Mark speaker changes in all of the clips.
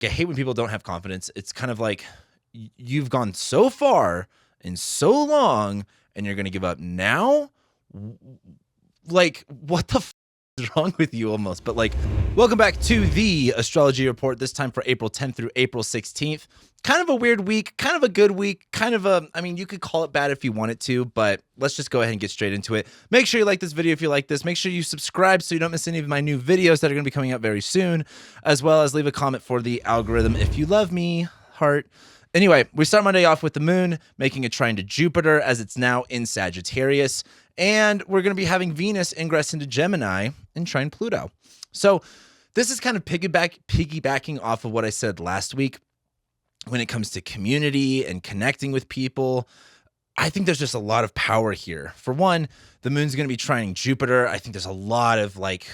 Speaker 1: I hate when people don't have confidence. It's kind of like you've gone so far and so long and you're going to give up now? Like, what the is wrong with you almost? But like, welcome back to the Astrology Report, this time for April 10th through April 16th. Kind of a weird week, kind of a good week, kind of a, I mean, you could call it bad if you wanted to, but let's just go ahead and get straight into it. Make sure you like this video if you like this. Make sure you subscribe so you don't miss any of my new videos that are going to be coming out very soon, as well as leave a comment for the algorithm if you love me, heart. Anyway, we start Monday off with the moon making a trine to Jupiter as it's now in Sagittarius, and we're going to be having Venus ingress into Gemini and trine Pluto. So this is kind of piggybacking off of what I said last week when it comes to community and connecting with people. I think there's just a lot of power here. For one, the moon's going to be trining Jupiter. I think there's a lot of like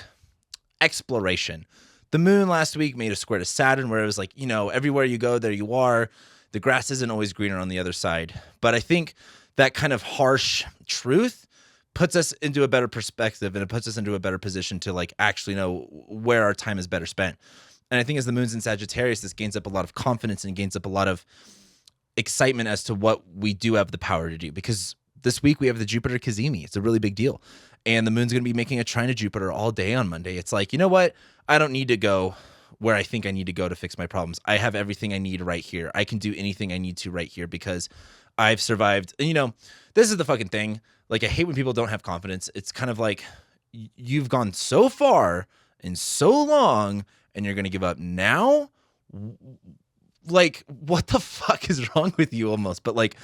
Speaker 1: exploration. The moon last week made a square to Saturn where it was like, you know, everywhere you go, there you are. The grass isn't always greener on the other side. But I think that kind of harsh truth puts us into a better perspective, and it puts us into a better position to like actually know where our time is better spent. And I think as the moon's in Sagittarius, this gains up a lot of confidence and gains up a lot of excitement as to what we do have the power to do. Because this week we have the Jupiter Cazimi. It's a really big deal. And the moon's going to be making a trine to Jupiter all day on Monday. It's like, you know what? I don't need to go where I think I need to go to fix my problems. I have everything I need right here. I can do anything I need to right here because I've survived. And, you know, this is the fucking thing. Like, I hate when people don't have confidence. It's kind of like you've gone so far and so long and you're going to give up now? Like, what the fuck is wrong with you almost? But like,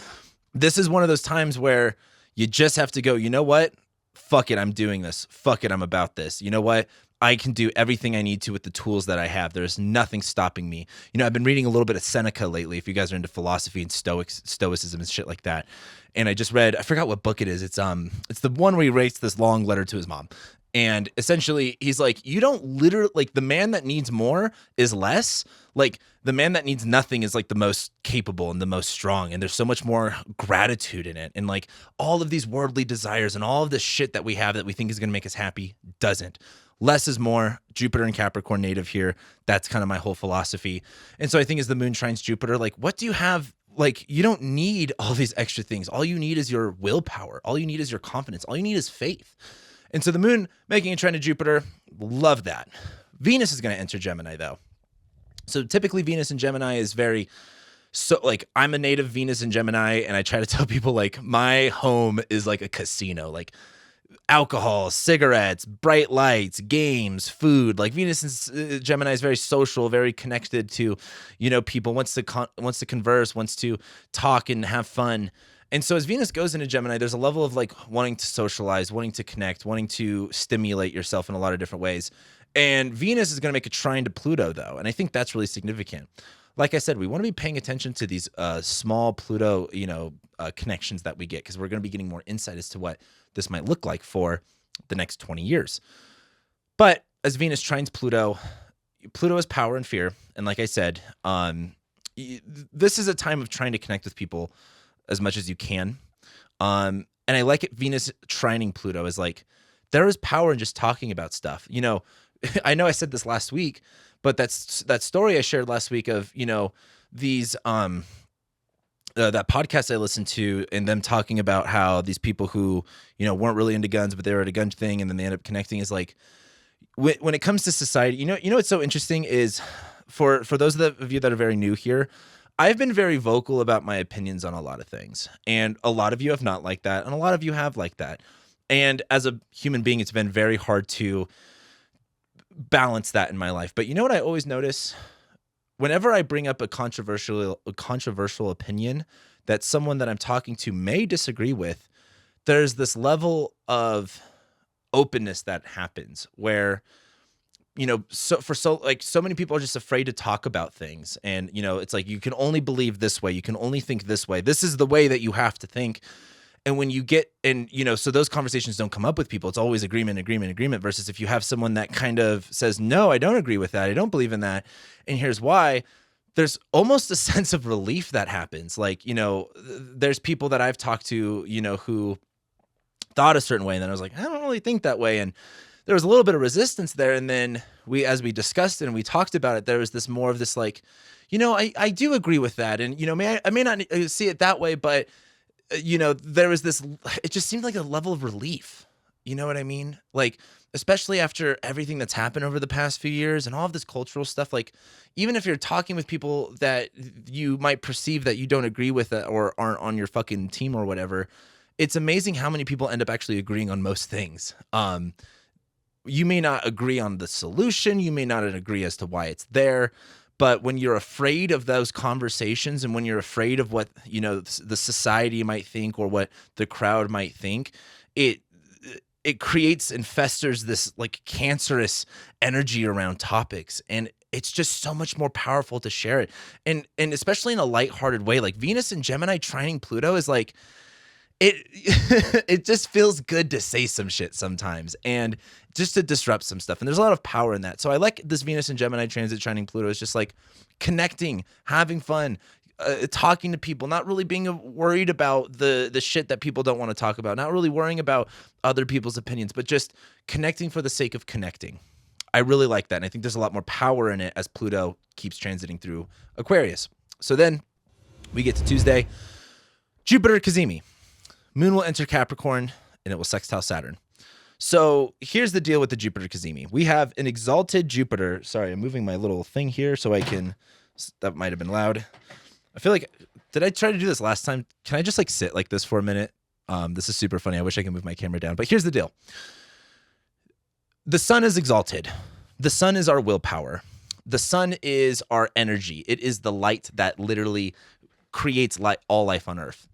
Speaker 1: this is one of those times where you just have to go, you know what? Fuck it, I'm doing this. Fuck it, I'm about this. You know what? I can do everything I need to with the tools that I have. There's nothing stopping me. You know, I've been reading a little bit of Seneca lately, if you guys are into philosophy and stoicism and shit like that. And I just read, I forgot what book it is. It's the one where he writes this long letter to his mom. And essentially, he's like, you don't literally, like, the man that needs more is less. Like, the man that needs nothing is, like, the most capable and the most strong. And there's so much more gratitude in it. And, like, all of these worldly desires and all of this shit that we have that we think is going to make us happy doesn't. Less is more. Jupiter and Capricorn native here. That's kind of my whole philosophy. And so I think as the moon trines Jupiter, like, what do you have? Like, you don't need all these extra things. All you need is your willpower. All you need is your confidence. All you need is faith. And so the moon making a trine to Jupiter, love that. Venus is going to enter Gemini, though. So typically Venus in Gemini is very, so like, I'm a native Venus in Gemini, and I try to tell people, like, my home is like a casino, like alcohol, cigarettes, bright lights, games, food. Like, Venus in Gemini is very social, very connected to, you know, people, wants to converse, wants to talk and have fun. And so as Venus goes into Gemini, there's a level of like wanting to socialize, wanting to connect, wanting to stimulate yourself in a lot of different ways. And Venus is going to make a trine to Pluto, though. And I think that's really significant. Like I said, we want to be paying attention to these small Pluto, you know, connections that we get, because we're going to be getting more insight as to what this might look like for the next 20 years. But as Venus trines Pluto, Pluto is power and fear. And like I said, this is a time of trying to connect with people as much as you can. And I like it, Venus trining Pluto is like, there is power in just talking about stuff. You know, I know I said this last week, but that story I shared last week of, you know, these, that podcast I listened to, and them talking about how these people who, you know, weren't really into guns, but they were at a gun thing, and then they end up connecting, is like, when it comes to society, you know, what's so interesting is for those of you that are very new here, I've been very vocal about my opinions on a lot of things, and a lot of you have not liked that, and a lot of you have liked that. And as a human being, it's been very hard to balance that in my life. But you know what I always notice? Whenever I bring up a controversial opinion that someone that I'm talking to may disagree with, there's this level of openness that happens where, you know, so many people are just afraid to talk about things. And, you know, it's like, you can only believe this way. You can only think this way. This is the way that you have to think. And when you get, and, you know, so those conversations don't come up with people. It's always agreement, versus if you have someone that kind of says, no, I don't agree with that. I don't believe in that. And here's why. There's almost a sense of relief that happens. Like, you know, there's people that I've talked to, you know, who thought a certain way. And then I was like, I don't really think that way. And there was a little bit of resistance there. And then as we discussed it and we talked about it, there was this more of this like, I do agree with that. And, I may not see it that way, but, there was this, it just seemed like a level of relief. You know what I mean? Like, especially after everything that's happened over the past few years and all of this cultural stuff, like, even if you're talking with people that you might perceive that you don't agree with or aren't on your fucking team or whatever, it's amazing how many people end up actually agreeing on most things. You may not agree on the solution. You may not agree as to why it's there. But when you're afraid of those conversations and when you're afraid of what, the society might think or what the crowd might think, it creates and festers this like cancerous energy around topics. And it's just so much more powerful to share it. And especially in a lighthearted way, like Venus and Gemini trining Pluto is like, it just feels good to say some shit sometimes and just to disrupt some stuff. And there's a lot of power in that. So I like this Venus and Gemini transit trining Pluto. It's just like connecting, having fun, talking to people, not really being worried about the shit that people don't want to talk about, not really worrying about other people's opinions, but just connecting for the sake of connecting. I really like that. And I think there's a lot more power in it as Pluto keeps transiting through Aquarius. So then we get to Tuesday, Jupiter Cazimi. Moon will enter Capricorn and it will sextile Saturn. So here's the deal with the Jupiter Cazimi. We have an exalted Jupiter. Sorry, I'm moving my little thing here so I can, that might have been loud. I feel like, did I try to do this last time? Can I just like sit like this for a minute? This is super funny. I wish I could move my camera down, but here's the deal. The sun is exalted. The sun is our willpower. The sun is our energy. It is the light that literally creates all life on Earth.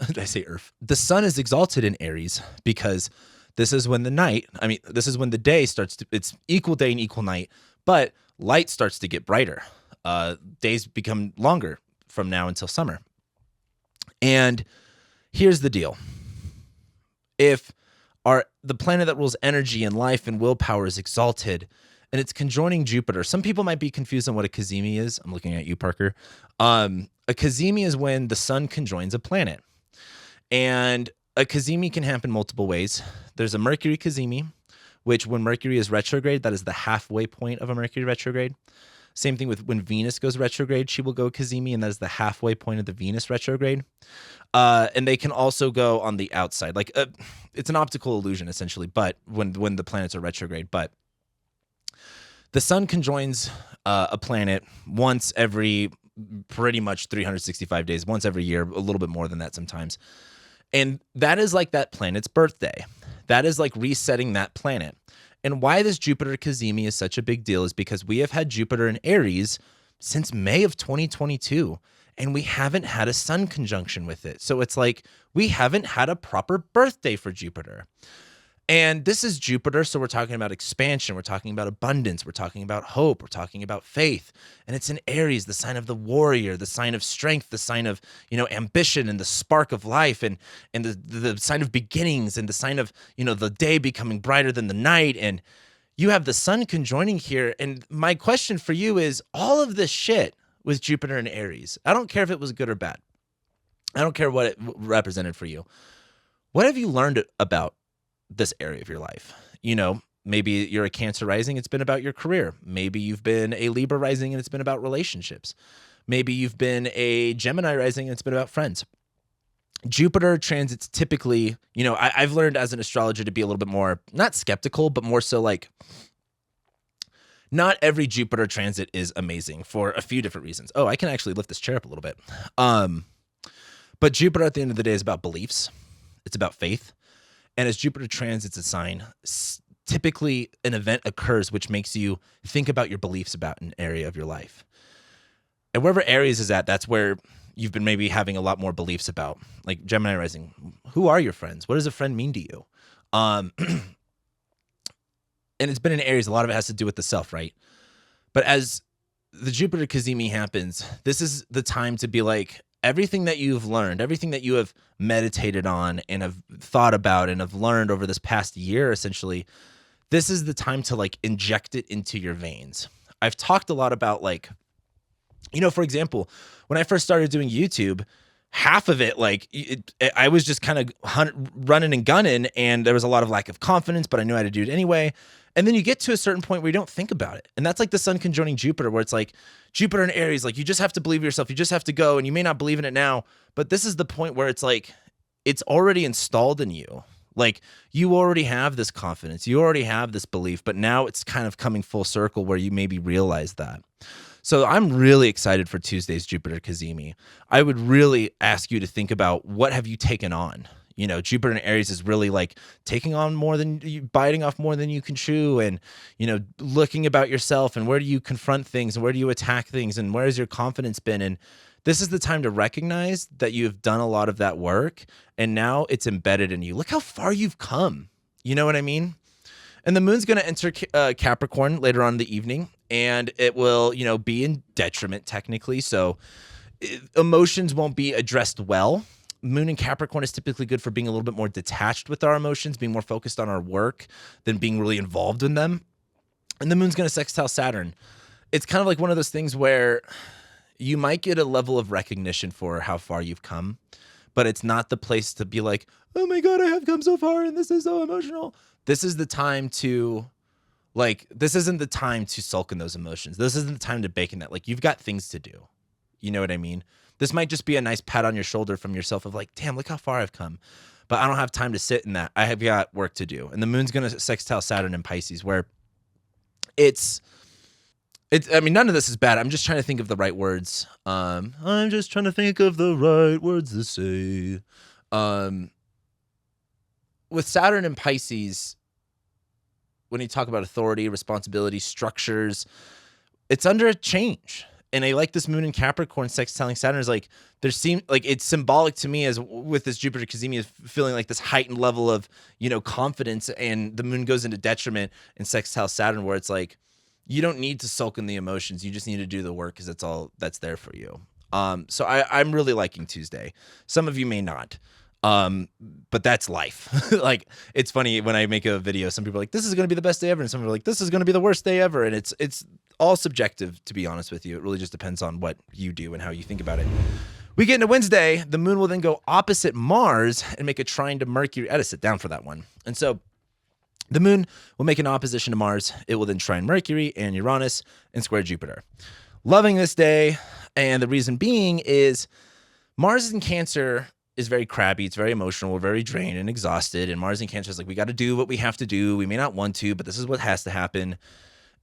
Speaker 1: Did I say Earth? The sun is exalted in Aries because this is when this is when the day starts to, it's equal day and equal night, but light starts to get brighter. Days become longer from now until summer. And here's the deal. If the planet that rules energy and life and willpower is exalted and it's conjoining Jupiter, some people might be confused on what a Cazimi is. I'm looking at you, Parker. A Cazimi is when the sun conjoins a planet. And a Cazimi can happen multiple ways. There's a Mercury Cazimi, which when Mercury is retrograde, that is the halfway point of a Mercury retrograde. Same thing with when Venus goes retrograde, she will go Cazimi, and that is the halfway point of the Venus retrograde. And they can also go on the outside. Like it's an optical illusion, essentially, but when the planets are retrograde. But the sun conjoins a planet once every pretty much 365 days, once every year, a little bit more than that sometimes. And that is like that planet's birthday. That is like resetting that planet. And why this Jupiter Cazimi is such a big deal is because we have had Jupiter in Aries since May of 2022, and we haven't had a sun conjunction with it. So it's like we haven't had a proper birthday for Jupiter. And this is Jupiter, so we're talking about expansion, we're talking about abundance, we're talking about hope, we're talking about faith. And it's in Aries, the sign of the warrior, the sign of strength, the sign of, ambition and the spark of life and the sign of beginnings and the sign of, the day becoming brighter than the night. And you have the sun conjoining here. And my question for you is all of this shit with Jupiter and Aries. I don't care if it was good or bad. I don't care what it represented for you. What have you learned about this area of your life? Maybe you're a Cancer rising, it's been about your career. Maybe you've been a Libra rising and it's been about relationships. Maybe you've been a Gemini rising and it's been about friends. Jupiter transits typically, I've learned as an astrologer to be a little bit more, not skeptical, but more so like, not every Jupiter transit is amazing for a few different reasons. Oh, I can actually lift this chair up a little bit. But Jupiter at the end of the day is about beliefs. It's about faith. And as Jupiter transits a sign, typically an event occurs which makes you think about your beliefs about an area of your life. And wherever Aries is at, that's where you've been maybe having a lot more beliefs about. Like Gemini rising, who are your friends? What does a friend mean to you? And it's been in Aries, a lot of it has to do with the self, right? But as the Jupiter Cazimi happens, this is the time to be like, everything that you've learned, everything that you have meditated on and have thought about and have learned over this past year, essentially, this is the time to like inject it into your veins. I've talked a lot about like, for example, when I first started doing YouTube, half of it, like I was just kind of running and gunning, and there was a lot of lack of confidence, but I knew how to do it anyway. And then you get to a certain point where you don't think about it. And that's like the sun conjoining Jupiter, where it's like Jupiter and Aries, like you just have to believe yourself. You just have to go, and you may not believe in it now, but this is the point where it's like, it's already installed in you. Like you already have this confidence, you already have this belief, but now it's kind of coming full circle where you maybe realize that. So I'm really excited for Tuesday's Jupiter Kazemi. I would really ask you to think about, what have you taken on? You know, Jupiter in Aries is really like taking on more than you, biting off more than you can chew, and, you know, looking about yourself, and where do you confront things, and where do you attack things, and where has your confidence been? And this is the time to recognize that you've done a lot of that work, and now it's embedded in you. Look how far you've come. You know what I mean? And the moon's going to enter Capricorn later on in the evening, and it will, you know, be in detriment technically. So emotions won't be addressed well. Moon in Capricorn is typically good for being a little bit more detached with our emotions, being more focused on our work than being really involved in them. And the moon's going to sextile Saturn. It's kind of like one of those things where you might get a level of recognition for how far you've come, but it's not the place to be like, oh my God, I have come so far and this is so emotional. This is the time to, like, this isn't the time to sulk in those emotions. This isn't the time to bake in that. Like, you've got things to do. You know what I mean? This might just be a nice pat on your shoulder from yourself of like, damn, look how far I've come. But I don't have time to sit in that. I have got work to do. And the moon's going to sextile Saturn in Pisces, where it's, I mean, none of this is bad. I'm just trying to think of the right words. I'm just trying to think of the right words to say. With Saturn and Pisces, when you talk about authority, responsibility, structures, it's under a change. And I like this moon in Capricorn sextiling Saturn is like, there seem like it's symbolic to me, as with this Jupiter Kazemi, is feeling like this heightened level of, you know, confidence, and the moon goes into detriment in sextile Saturn, where it's like, you don't need to sulk in the emotions. You just need to do the work, because that's all that's there for you. So I'm really liking Tuesday. Some of you may not. But that's life. Like, it's funny when I make a video, some people are like, this is going to be the best day ever. And some people are like, this is going to be the worst day ever. And it's all subjective, to be honest with you. It really just depends on what you do and how you think about it. We get into Wednesday. The moon will then go opposite Mars and make a trine to Mercury. I had to sit down for that one. And so the moon will make an opposition to Mars. It will then trine Mercury and Uranus and square Jupiter. Loving this day. And the reason being is Mars in Cancer is very crabby. It's very emotional. We're very drained and exhausted. And Mars in Cancer is like, we got to do what we have to do. We may not want to, but this is what has to happen.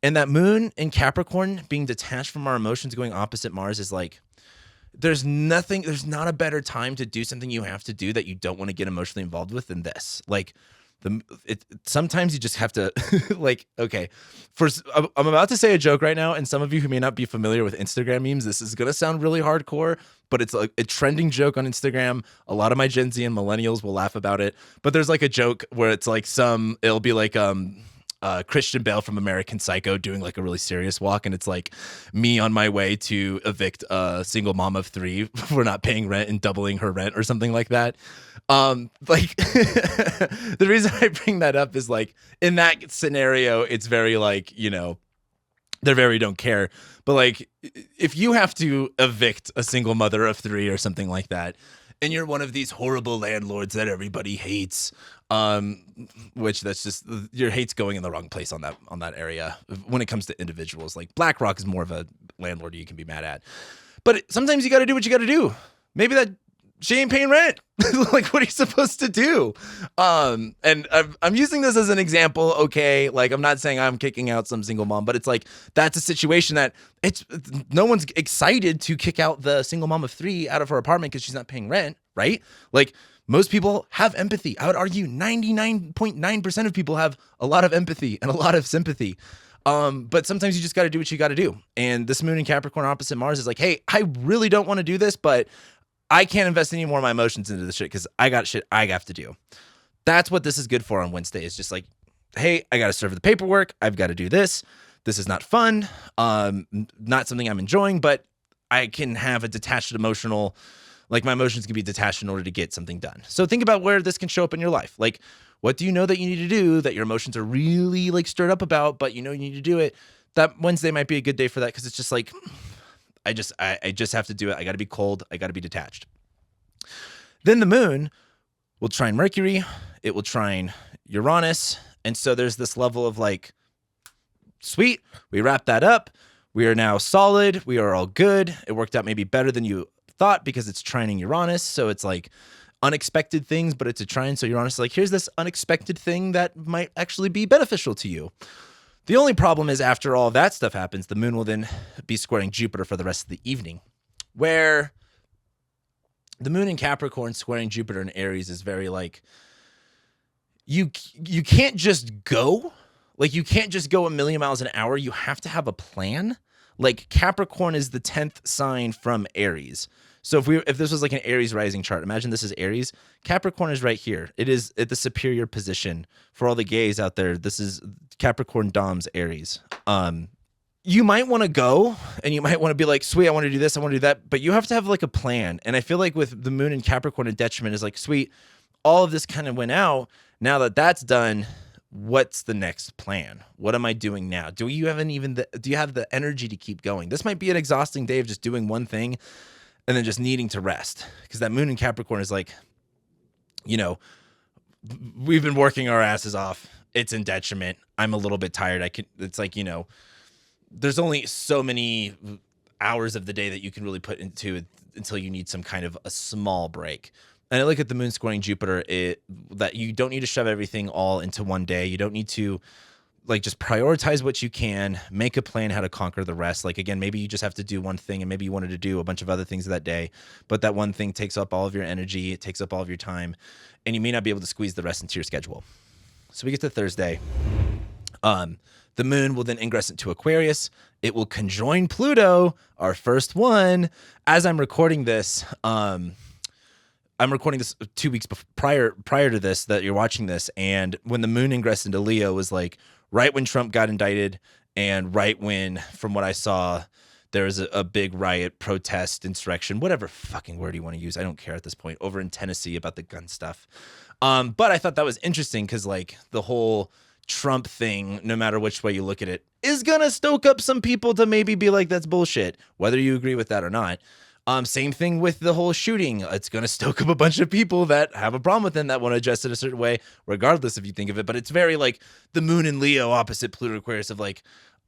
Speaker 1: And that moon in Capricorn being detached from our emotions, going opposite Mars, is like, there's not a better time to do something you have to do that you don't want to get emotionally involved with than this. Like, sometimes you just have to like, okay, I'm about to say a joke right now, and some of you who may not be familiar with Instagram memes, this is gonna sound really hardcore, but it's like a trending joke on Instagram. A lot of my Gen Z and millennials will laugh about it, but there's like a joke where it's like it'll be like Christian Bale from American Psycho doing like a really serious walk, and it's like me on my way to evict a single mom of 3 for not paying rent and doubling her rent or something like that. Like the reason I bring that up is like, in that scenario, it's very like, you know, they're very don't care. But like, if you have to evict a single mother of 3 or something like that, and you're one of these horrible landlords that everybody hates, which that's just, your hate's going in the wrong place on that area. When it comes to individuals, like BlackRock is more of a landlord you can be mad at, but sometimes you got to do what you got to do. Maybe that she ain't paying rent. Like, what are you supposed to do? And I'm using this as an example. Okay. Like, I'm not saying I'm kicking out some single mom, but it's like, that's a situation that no one's excited to kick out the single mom of 3 out of her apartment because she's not paying rent. Right. Like, most people have empathy. I would argue 99.9% of people have a lot of empathy and a lot of sympathy. But sometimes you just got to do what you got to do. And this moon in Capricorn opposite Mars is like, hey, I really don't want to do this, but I can't invest any more of my emotions into this shit because I got shit I have to do. That's what this is good for on Wednesday. It's just like, hey, I got to serve the paperwork. I've got to do this. This is not fun. Not something I'm enjoying, but I can have a detached emotional, like my emotions can be detached in order to get something done. So think about where this can show up in your life. Like, what do you know that you need to do that your emotions are really like stirred up about, but you know you need to do it? That Wednesday might be a good day for that, because it's just like, I just have to do it. I got to be cold. I got to be detached. Then the moon will trine Mercury. It will trine Uranus. And so there's this level of like, sweet, we wrap that up. We are now solid. We are all good. It worked out maybe better than you thought because it's trining Uranus. So it's like unexpected things, but it's a trine. So Uranus is like, here's this unexpected thing that might actually be beneficial to you. The only problem is after all that stuff happens, the moon will then be squaring Jupiter for the rest of the evening, where the moon in Capricorn squaring Jupiter in Aries is very like, you can't just go. Like, you can't just go a million miles an hour. You have to have a plan. Like, Capricorn is the 10th sign from Aries. So if this was like an Aries rising chart, imagine this is Aries. Capricorn is right here. It is at the superior position. For all the gays out there, this is Capricorn Dom's Aries. You might want to go and you might want to be like, sweet, I want to do this, I want to do that. But you have to have like a plan. And I feel like with the moon in Capricorn and detriment is like, sweet, all of this kind of went out. Now that that's done, what's the next plan? What am I doing now? Do you have the energy to keep going? This might be an exhausting day of just doing one thing and then just needing to rest, because that moon in Capricorn is like, we've been working our asses off. It's in detriment. I'm a little bit tired. It's like, there's only so many hours of the day that you can really put into it until you need some kind of a small break. And I look at the moon squaring Jupiter, that you don't need to shove everything all into one day. You don't need to like just prioritize what you can, make a plan how to conquer the rest. Like, again, maybe you just have to do one thing and maybe you wanted to do a bunch of other things that day, but that one thing takes up all of your energy. It takes up all of your time and you may not be able to squeeze the rest into your schedule. So we get to Thursday. The moon will then ingress into Aquarius. It will conjoin Pluto, our first one. As I'm recording this, I'm recording this 2 weeks prior to this, that you're watching this. And when the moon ingressed into Leo was like right when Trump got indicted and right when, from what I saw, there was a big riot, protest, insurrection, whatever fucking word you want to use. I don't care at this point, over in Tennessee about the gun stuff. But I thought that was interesting because like the whole Trump thing, no matter which way you look at it, is going to stoke up some people to maybe be like, that's bullshit, whether you agree with that or not. Same thing with the whole shooting. It's going to stoke up a bunch of people that have a problem with it, that want to address it a certain way, regardless if you think of it. But it's very like the moon in Leo opposite Pluto Aquarius of like,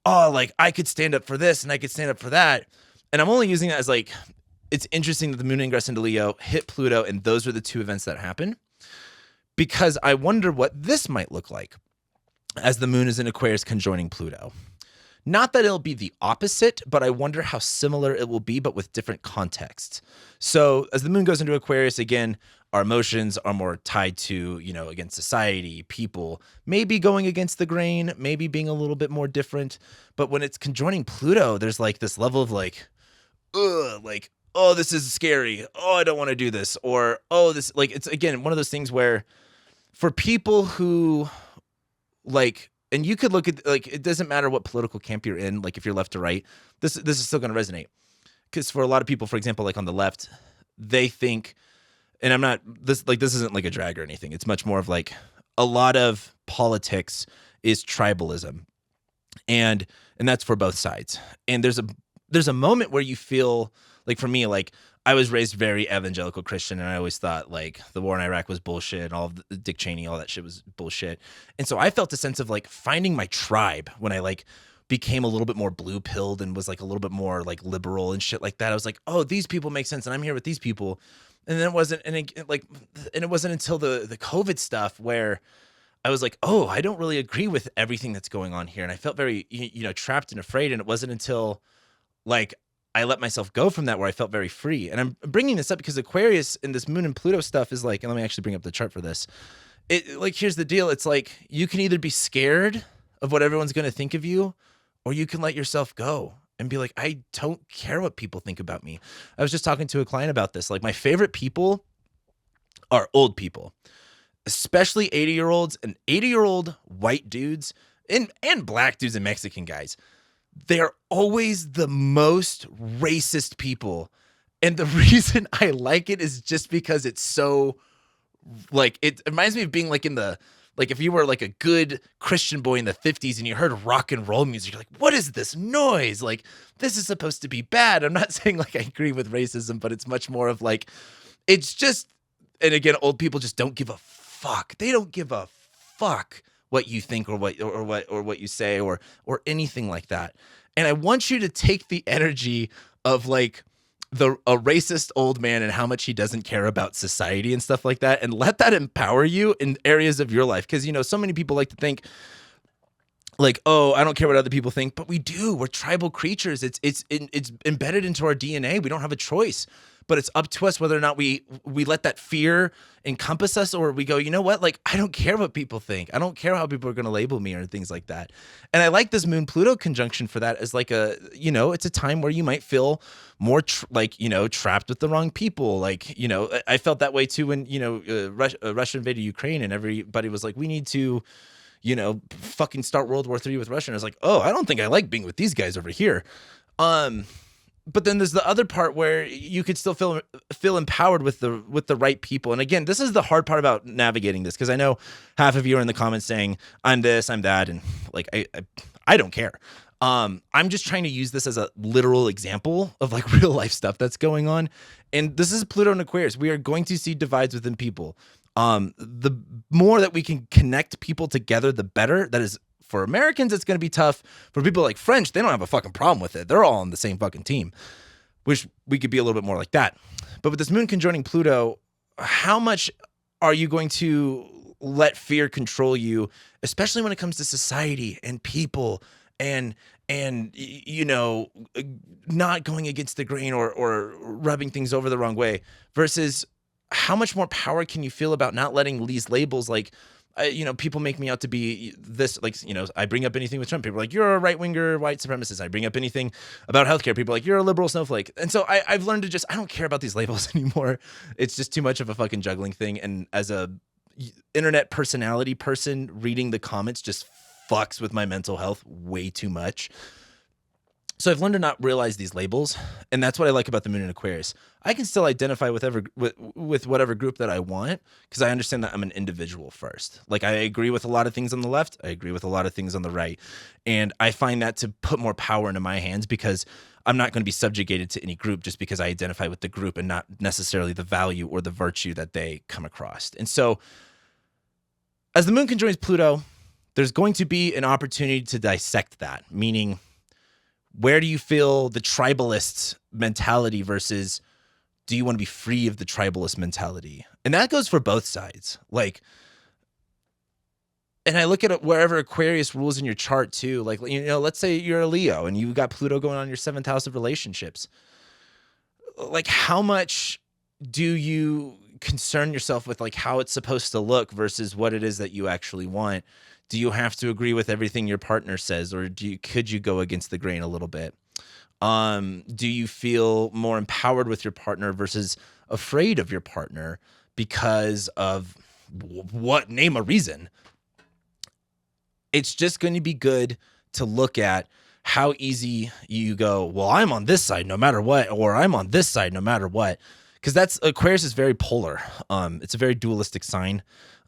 Speaker 1: oh, like I could stand up for this and I could stand up for that. And I'm only using that as like, it's interesting that the moon ingress into Leo hit Pluto, and those are the two events that happen, because I wonder what this might look like as the moon is in Aquarius conjoining Pluto. Not that it'll be the opposite, but I wonder how similar it will be, but with different contexts. So as the moon goes into Aquarius, again, our emotions are more tied to, again, society, people, maybe going against the grain, maybe being a little bit more different. But when it's conjoining Pluto, there's like this level of like, like, oh, this is scary. Oh, I don't want to do this. Or, oh, this, like, it's again, one of those things where for people who like, and you could look at, like, it doesn't matter what political camp you're in, like if you're left or right, this is still going to resonate. Because for a lot of people, for example, like on the left, they think, and I'm not, this isn't like a drag or anything. It's much more of like a lot of politics is tribalism. And that's for both sides. And there's a moment where you feel like, for me, like I was raised very evangelical Christian, and I always thought like the war in Iraq was bullshit, and all of the Dick Cheney, all that shit was bullshit. And so I felt a sense of like finding my tribe when I like became a little bit more blue pilled and was like a little bit more like liberal and shit like that. I was like, oh, these people make sense, and I'm here with these people. And then it wasn't until the COVID stuff where I was like, oh, I don't really agree with everything that's going on here. And I felt very, trapped and afraid. And it wasn't until like I let myself go from that where I felt very free. And I'm bringing this up because Aquarius and this moon and Pluto stuff is like, and let me actually bring up the chart for this. It like, here's the deal. It's like, you can either be scared of what everyone's going to think of you, or you can let yourself go and be like, I don't care what people think about me. I was just talking to a client about this. Like, my favorite people are old people, especially 80-year-olds and 80-year-old white dudes and black dudes and Mexican guys. They're always the most racist people. And the reason I like it is just because it's so, like, it reminds me of being like in the, like if you were like a good Christian boy in the 50s and you heard rock and roll music, you're like, what is this noise? Like, this is supposed to be bad. I'm not saying like I agree with racism, but it's much more of like, it's just, and again, old people just don't give a fuck. They don't give a fuck what you think or what you say or anything like that. And I want you to take the energy of like a racist old man and how much he doesn't care about society and stuff like that, and let that empower you in areas of your life. Because, you know, so many people like to think like, oh, I don't care what other people think, but we do. We're tribal creatures. It's embedded into our DNA. We don't have a choice. But it's up to us whether or not we let that fear encompass us, or we go, you know what? Like, I don't care what people think. I don't care how people are going to label me or things like that. And I like this Moon Pluto conjunction for that as like a, you know, it's a time where you might feel more like, you know, trapped with the wrong people. Like, you know, I felt that way too when, you know, Russia invaded Ukraine and everybody was like, we need to, you know, fucking start World War III with Russia. And I was like, oh, I don't think I like being with these guys over here. But then there's the other part where you could still feel empowered with the right people. And again, this is the hard part about navigating this, because I know half of you are in the comments saying I'm this, I'm that, and like I don't care. I'm just trying to use this as a literal example of like real life stuff that's going on. And this is Pluto and Aquarius. We are going to see divides within people. The more that we can connect people together, the better. That is, for Americans, it's going to be tough. For people like French, they don't have a fucking problem with it. They're all on the same fucking team. Wish we could be a little bit more like that. But with this moon conjoining Pluto, how much are you going to let fear control you, especially when it comes to society and people and you know, not going against the grain or rubbing things over the wrong way, versus how much more power can you feel about not letting these labels, like, you know, people make me out to be this, like, you know, I bring up anything with Trump, people are like, you're a right-winger white supremacist. I bring up anything about healthcare, people are like, you're a liberal snowflake. And so I've learned to just, I don't care about these labels anymore. It's just too much of a fucking juggling thing. And as a internet personality person, reading the comments just fucks with my mental health way too much. So I've learned to not realize these labels, and that's what I like about the moon in Aquarius. I can still identify with whatever group that I want, because I understand that I'm an individual first. Like, I agree with a lot of things on the left, I agree with a lot of things on the right, and I find that to put more power into my hands, because I'm not going to be subjugated to any group just because I identify with the group and not necessarily the value or the virtue that they come across. And so as the moon conjoins Pluto, there's going to be an opportunity to dissect that, meaning, where do you feel the tribalist mentality versus do you want to be free of the tribalist mentality? And that goes for both sides. Like, and I look at it wherever Aquarius rules in your chart too. Like, you know, let's say you're a Leo and you got Pluto going on your 7th house of relationships. Like, how much do you concern yourself with like how it's supposed to look versus what it is that you actually want? Do you have to agree with everything your partner says, or could you go against the grain a little bit? Do you feel more empowered with your partner versus afraid of your partner because of what? Name a reason. It's just going to be good to look at how easy you go, well, I'm on this side no matter what, or I'm on this side no matter what. Because that's, Aquarius is very polar. It's a very dualistic sign.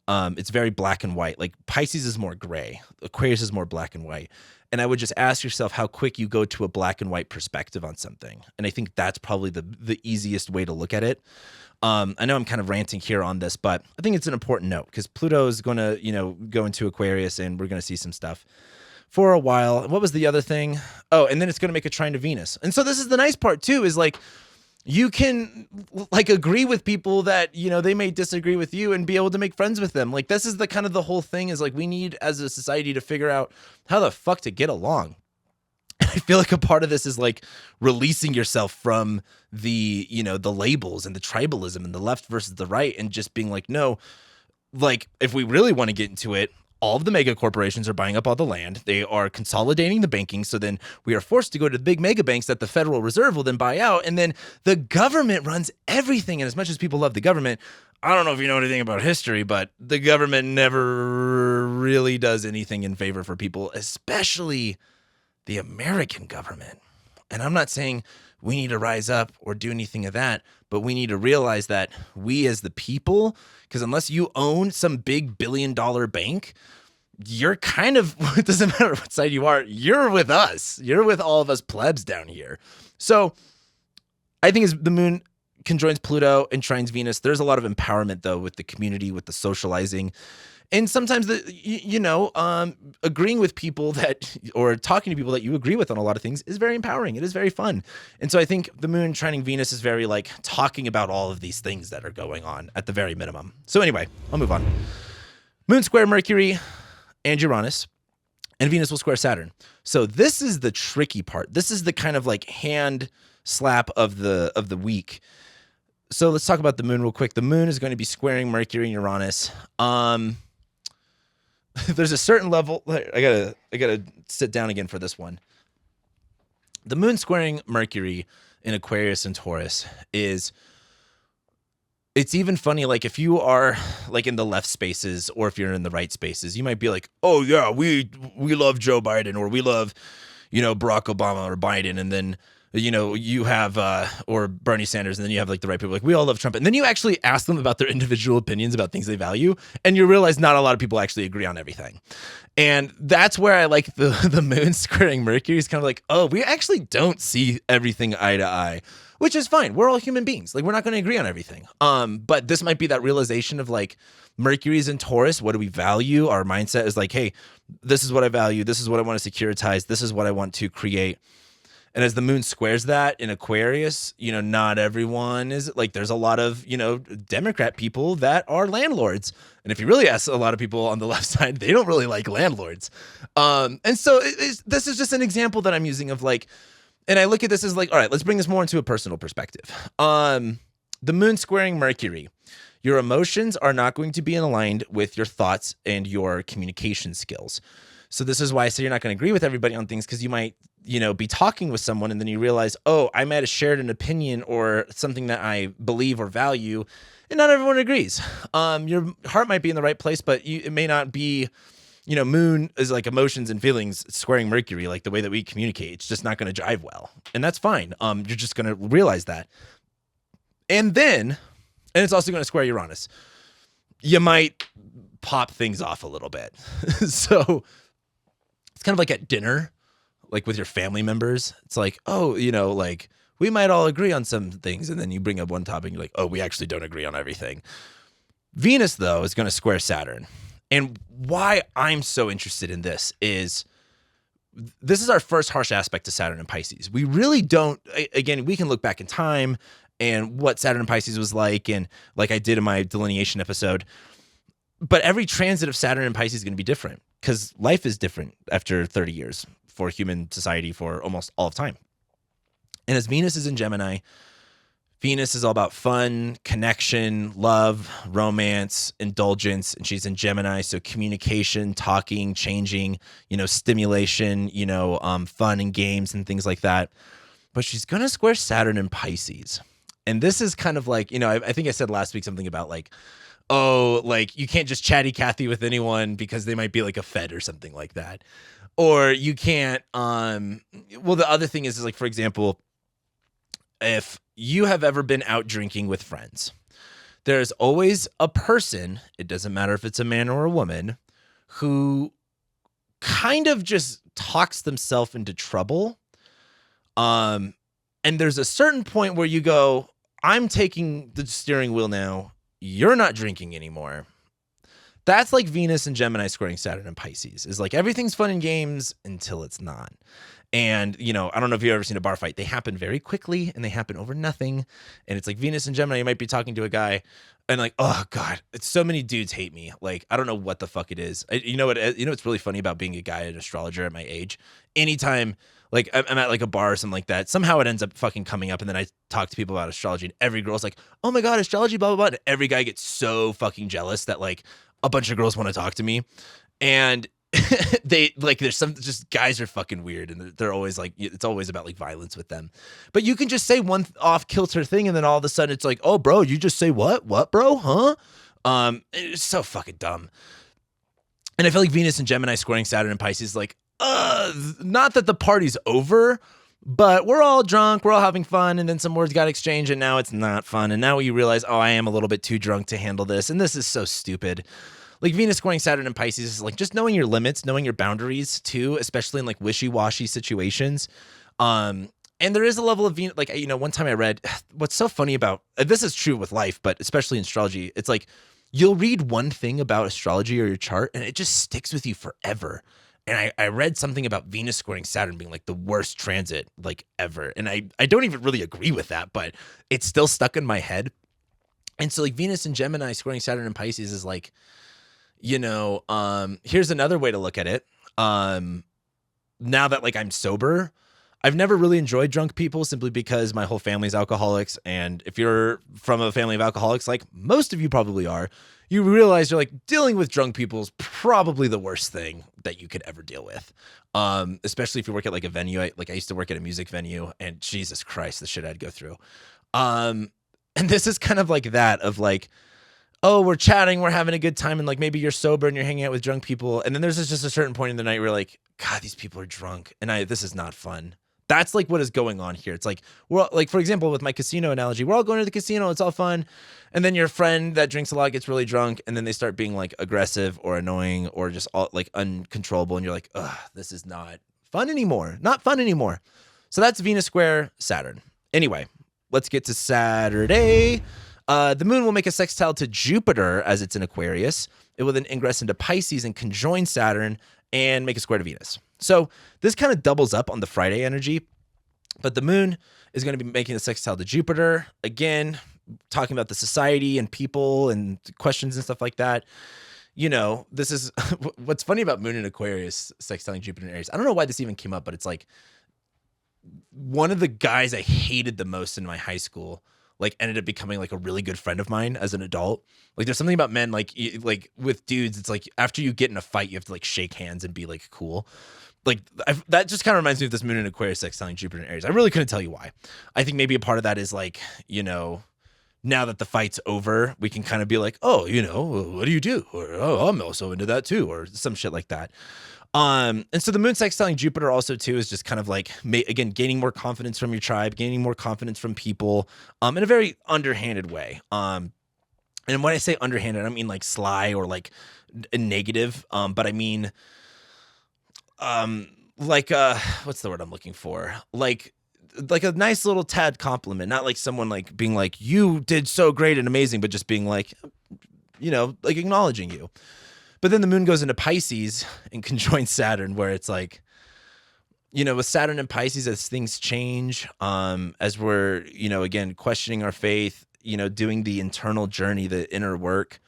Speaker 1: It's very black and white. Like, Pisces is more gray. Aquarius is more black and white. And I would just ask yourself how quick you go to a black and white perspective on something. And I think that's probably the easiest way to look at it. I know I'm kind of ranting here on this, but I think it's an important note, because Pluto is going to, you know, go into Aquarius, and we're going to see some stuff for a while. What was the other thing? Oh, and then it's going to make a trine to Venus. And so this is the nice part too, is like, you can like agree with people that, you know, they may disagree with you and be able to make friends with them. Like, this is the kind of the whole thing, is like, we need as a society to figure out how the fuck to get along. I feel like a part of this is like releasing yourself from the, you know, the labels and the tribalism and the left versus the right, and just being like, no, like, if we really want to get into it, all of the mega corporations are buying up all the land. They are consolidating the banking. So then we are forced to go to the big mega banks that the Federal Reserve will then buy out. And then the government runs everything. And as much as people love the government, I don't know if you know anything about history, but the government never really does anything in favor for people, especially the American government. And I'm not saying we need to rise up or do anything of that, but we need to realize that we as the people, because unless you own some big billion-dollar bank, you're kind of, it doesn't matter what side you are, you're with us. You're with all of us plebs down here. So I think as the moon conjoins Pluto and trines Venus. There's a lot of empowerment though with the community, with the socializing. And sometimes agreeing with people that, or talking to people that you agree with on a lot of things is very empowering. It is very fun. And so I think the moon trining Venus is very like talking about all of these things that are going on at the very minimum. So anyway, I'll move on. Moon square Mercury and Uranus, and Venus will square Saturn. So this is the tricky part. This is the kind of like hand slap of the week. So let's talk about the moon real quick. The moon is going to be squaring Mercury and Uranus. There's a certain level. I gotta sit down again for this one. The moon squaring Mercury in Aquarius and Taurus it's even funny. Like if you are like in the left spaces or if you're in the right spaces, you might be like, oh yeah, we love Joe Biden, or we love, Barack Obama or Biden. And then, you have, or Bernie Sanders, and then you have like the right people, like we all love Trump. And then you actually ask them about their individual opinions about things they value, and you realize not a lot of people actually agree on everything. And that's where I like the moon squaring Mercury is kind of like, oh, we actually don't see everything eye to eye, which is fine. We're all human beings. Like we're not going to agree on everything. But this might be that realization of like Mercury's in Taurus. What do we value? Our mindset is like, hey, this is what I value. This is what I want to securitize. This is what I want to create. And as the moon squares that in Aquarius, not everyone is like, there's a lot of, Democrat people that are landlords. And if you really ask a lot of people on the left side, they don't really like landlords. And so this is just an example that I'm using of like, and I look at this as like, all right, let's bring this more into a personal perspective. The moon squaring Mercury, your emotions are not going to be aligned with your thoughts and your communication skills. So this is why I say you're not going to agree with everybody on things, because you might, be talking with someone and then you realize, oh, I might have shared an opinion or something that I believe or value, and not everyone agrees. Your heart might be in the right place, but it may not be, moon is like emotions and feelings squaring Mercury, like the way that we communicate. It's just not going to jive well. And that's fine. You're just going to realize that. And it's also going to square Uranus. You might pop things off a little bit. So it's kind of like at dinner, like with your family members. It's like, oh, like we might all agree on some things. And then you bring up one topic and you're like, oh, we actually don't agree on everything. Venus, though, is going to square Saturn. And why I'm so interested in this is our first harsh aspect to Saturn and Pisces. We really don't, again, we can look back in time and what Saturn and Pisces was like, and like I did in my delineation episode. But every transit of Saturn and Pisces is going to be different, because life is different after 30 years for human society for almost all of time. And as Venus is in Gemini, Venus is all about fun, connection, love, romance, indulgence, and she's in Gemini. So communication, talking, changing, stimulation, fun and games and things like that. But she's going to square Saturn in Pisces. And this is kind of like, I think I said last week something about like, oh, like you can't just chatty Cathy with anyone because they might be like a Fed or something like that. Or you can't, well, the other thing is like, for example, if you have ever been out drinking with friends, there's always a person, it doesn't matter if it's a man or a woman, who kind of just talks themselves into trouble. And there's a certain point where you go, I'm taking the steering wheel now. You're not drinking anymore. That's like Venus and Gemini squaring Saturn and Pisces. Is like everything's fun and games until it's not. And, I don't know if you've ever seen a bar fight. They happen very quickly and they happen over nothing. And it's like Venus and Gemini, you might be talking to a guy and like, oh God, it's so many dudes hate me. Like, I don't know what the fuck it is. What's really funny about being a guy, an astrologer at my age? Anytime like I'm at like a bar or something like that, somehow it ends up fucking coming up. And then I talk to people about astrology and every girl's like, oh my God, astrology, blah, blah, blah. And every guy gets so fucking jealous that like a bunch of girls want to talk to me. And they like, there's some just guys are fucking weird. And they're always like, it's always about like violence with them. But you can just say one off kilter thing. And then all of a sudden it's like, oh bro, you just say what bro? Huh? It's so fucking dumb. And I feel like Venus and Gemini squaring Saturn and Pisces, like, not that the party's over, but we're all drunk, we're all having fun, and then some words got exchanged, and now it's not fun. And now you realize, oh, I am a little bit too drunk to handle this, and this is so stupid. Like Venus squaring Saturn and Pisces is like just knowing your limits, knowing your boundaries too, especially in like wishy-washy situations. And And there is a level of Venus, like, one time I read, what's so funny about, this is true with life, but especially in astrology, it's like, you'll read one thing about astrology or your chart and it just sticks with you forever. And I read something about Venus squaring Saturn being like the worst transit like ever. And I don't even really agree with that, but it's still stuck in my head. And so like Venus and Gemini squaring Saturn and Pisces is like, here's another way to look at it. Now that like I'm sober, I've never really enjoyed drunk people simply because my whole family's alcoholics. And if you're from a family of alcoholics, like most of you probably are, you realize you're like dealing with drunk people is probably the worst thing that you could ever deal with. Especially if you work at like a venue. I used to work at a music venue and Jesus Christ, the shit I'd go through. And this is kind of like that of like, oh, we're chatting, we're having a good time. And like, maybe you're sober and you're hanging out with drunk people. And then there's just a certain point in the night where you're like, God, these people are drunk. And this is not fun. That's like what is going on here. It's like, we're like, for example, with my casino analogy, we're all going to the casino. It's all fun. And then your friend that drinks a lot gets really drunk. And then they start being like aggressive or annoying or just all like uncontrollable. And you're like, ugh, this is not fun anymore. Not fun anymore. So that's Venus square Saturn. Anyway, let's get to Saturday. The moon will make a sextile to Jupiter as it's in Aquarius. It will then ingress into Pisces and conjoin Saturn and make a square to Venus. So this kind of doubles up on the Friday energy, but the moon is going to be making a sextile to Jupiter. Again, talking about the society and people and questions and stuff like that. This is what's funny about moon in Aquarius sextiling Jupiter in Aries. I don't know why this even came up, but it's like one of the guys I hated the most in my high school like ended up becoming like a really good friend of mine as an adult. Like there's something about men, like with dudes, it's like after you get in a fight, you have to like shake hands and be like cool. Like that just kind of reminds me of this moon in Aquarius sextiling Jupiter in Aries. I really couldn't tell you why. I think maybe a part of that is like, now that the fight's over, we can kind of be like, oh, what do you do? Or, oh, I'm also into that too, or some shit like that. And so the moon sextiling Jupiter also too is just kind of like, again, gaining more confidence from your tribe, gaining more confidence from people, in a very underhanded way. And when I say underhanded, I don't mean like sly or like a negative, but I mean, what's the word I'm looking for? Like a nice little tad compliment, not like someone like being like, you did so great and amazing, but just being like, like acknowledging you. But then the moon goes into Pisces and conjoins Saturn, where it's like, with Saturn and Pisces, as things change, as we're, again, questioning our faith, doing the internal journey, the inner work.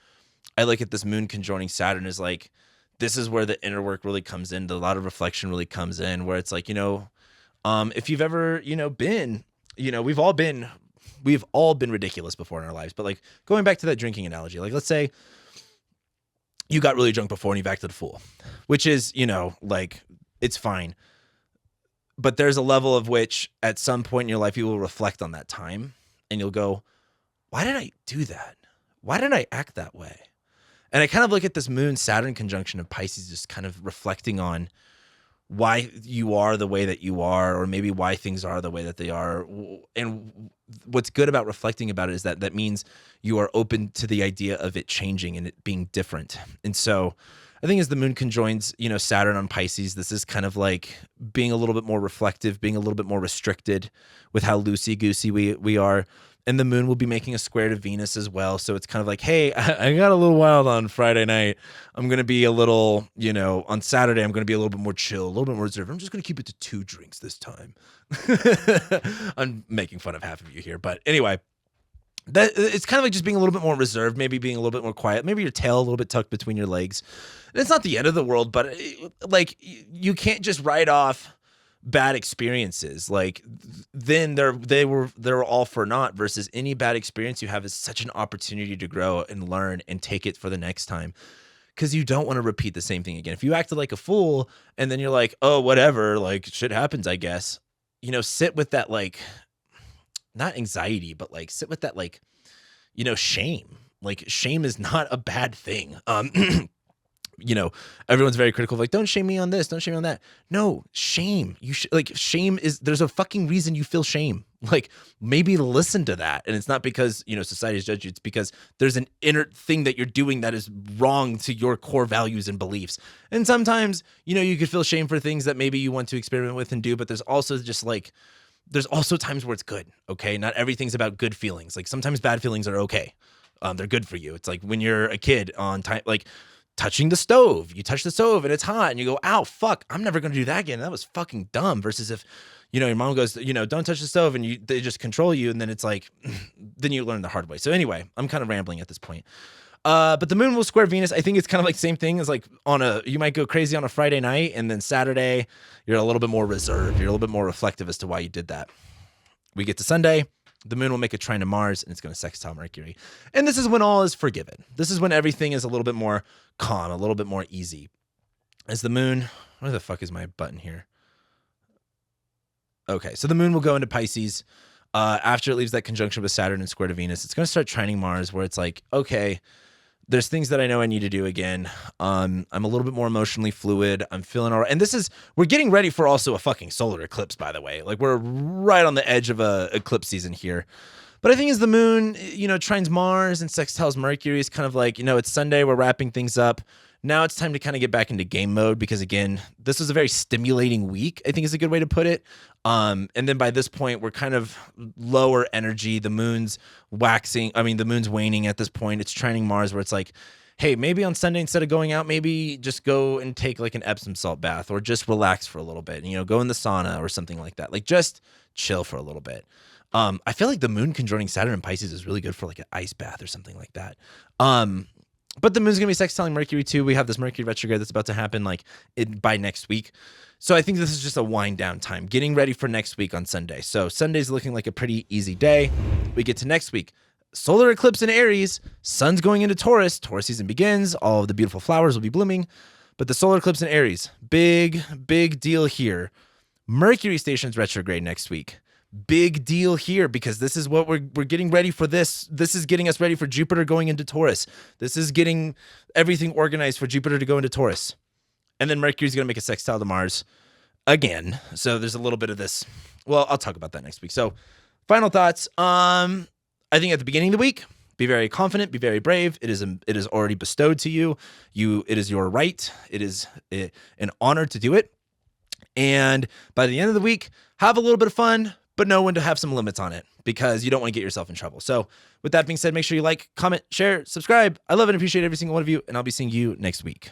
Speaker 1: I look at this moon conjoining Saturn as like, this is where the inner work really comes in. A lot of reflection really comes in, where it's like, if you've ever, been, we've all been ridiculous before in our lives. But like going back to that drinking analogy, like let's say you got really drunk before and you've acted a fool, which is, like it's fine. But there's a level of which at some point in your life, you will reflect on that time and you'll go, why did I do that? Why did I act that way? And I kind of look at this moon Saturn conjunction of Pisces, just kind of reflecting on why you are the way that you are, or maybe why things are the way that they are. And what's good about reflecting about it is that means you are open to the idea of it changing and it being different. And so I think as the moon conjoins, Saturn on Pisces, this is kind of like being a little bit more reflective, being a little bit more restricted with how loosey-goosey we are. And the moon will be making a square to Venus as well. So it's kind of like, hey, I got a little wild on Friday night. I'm going to be a little, on Saturday, I'm going to be a little bit more chill, a little bit more reserved. I'm just going to keep it to 2 drinks this time. I'm making fun of half of you here. But anyway, that it's kind of like just being a little bit more reserved, maybe being a little bit more quiet, maybe your tail a little bit tucked between your legs. And it's not the end of the world, but like you can't just write off bad experiences. Like then they're all for naught, versus any bad experience you have is such an opportunity to grow and learn and take it for the next time, because you don't want to repeat the same thing again. If you acted like a fool and then you're like, oh, whatever, like shit happens, I guess, sit with that, like not anxiety, but like sit with that, like, shame. Like shame is not a bad thing. Everyone's very critical of like, don't shame me on this, don't shame me on that. No, shame. Shame is, there's a fucking reason you feel shame. Like maybe listen to that. And it's not because, society has judged you. It's because there's an inner thing that you're doing that is wrong to your core values and beliefs. And sometimes, you could feel shame for things that maybe you want to experiment with and do, but there's also just like, there's also times where it's good. Okay. Not everything's about good feelings. Like sometimes bad feelings are okay. They're good for you. It's like when you're a kid on time, like touching the stove, you touch the stove and it's hot and you go, ow, fuck, I'm never going to do that again. That was fucking dumb. Versus if, your mom goes, don't touch the stove and they just control you. And then it's like, then you learn the hard way. So anyway, I'm kind of rambling at this point. But the moon will square Venus. I think it's kind of like the same thing as like you might go crazy on a Friday night and then Saturday, you're a little bit more reserved. You're a little bit more reflective as to why you did that. We get to Sunday. The moon will make a trine to Mars and it's going to sextile Mercury. And this is when all is forgiven. This is when everything is a little bit more calm, a little bit more easy. As the moon, where the fuck is my button here? Okay, so the moon will go into Pisces. After it leaves that conjunction with Saturn and square to Venus, it's going to start trining Mars where it's like, okay, there's things that I know I need to do again. I'm a little bit more emotionally fluid. I'm feeling all right. And we're getting ready for also a fucking solar eclipse, by the way. Like we're right on the edge of a eclipse season here. But I think as the moon, trines Mars and sextiles Mercury, is kind of like, it's Sunday. We're wrapping things up. Now it's time to kind of get back into game mode because, again, this was a very stimulating week, I think is a good way to put it. And then by this point, we're kind of lower energy. The moon's waning at this point. It's trining Mars where it's like, hey, maybe on Sunday, instead of going out, maybe just go and take like an Epsom salt bath or just relax for a little bit, go in the sauna or something like that. Like just chill for a little bit. I feel like the moon conjoining Saturn and Pisces is really good for like an ice bath or something like that. But the moon's going to be sextiling Mercury too. We have this Mercury retrograde that's about to happen by next week. So I think this is just a wind down time, getting ready for next week on Sunday. So Sunday's looking like a pretty easy day. We get to next week. Solar eclipse in Aries. Sun's going into Taurus. Taurus season begins. All of the beautiful flowers will be blooming. But the solar eclipse in Aries, big deal here. Mercury stations retrograde next week. Big deal here because this is what we're getting ready for. This is getting us ready for Jupiter going into Taurus. This is getting everything organized for Jupiter to go into Taurus. And then Mercury's going to make a sextile to Mars again. So there's a little bit of this. Well, I'll talk about that next week. So final thoughts. I think at the beginning of the week, be very confident, be very brave. It is already bestowed to you. It is your right. It is an honor to do it. And by the end of the week, have a little bit of fun, but know when to have some limits on it because you don't want to get yourself in trouble. So with that being said, make sure you like, comment, share, subscribe. I love and appreciate every single one of you, and I'll be seeing you next week.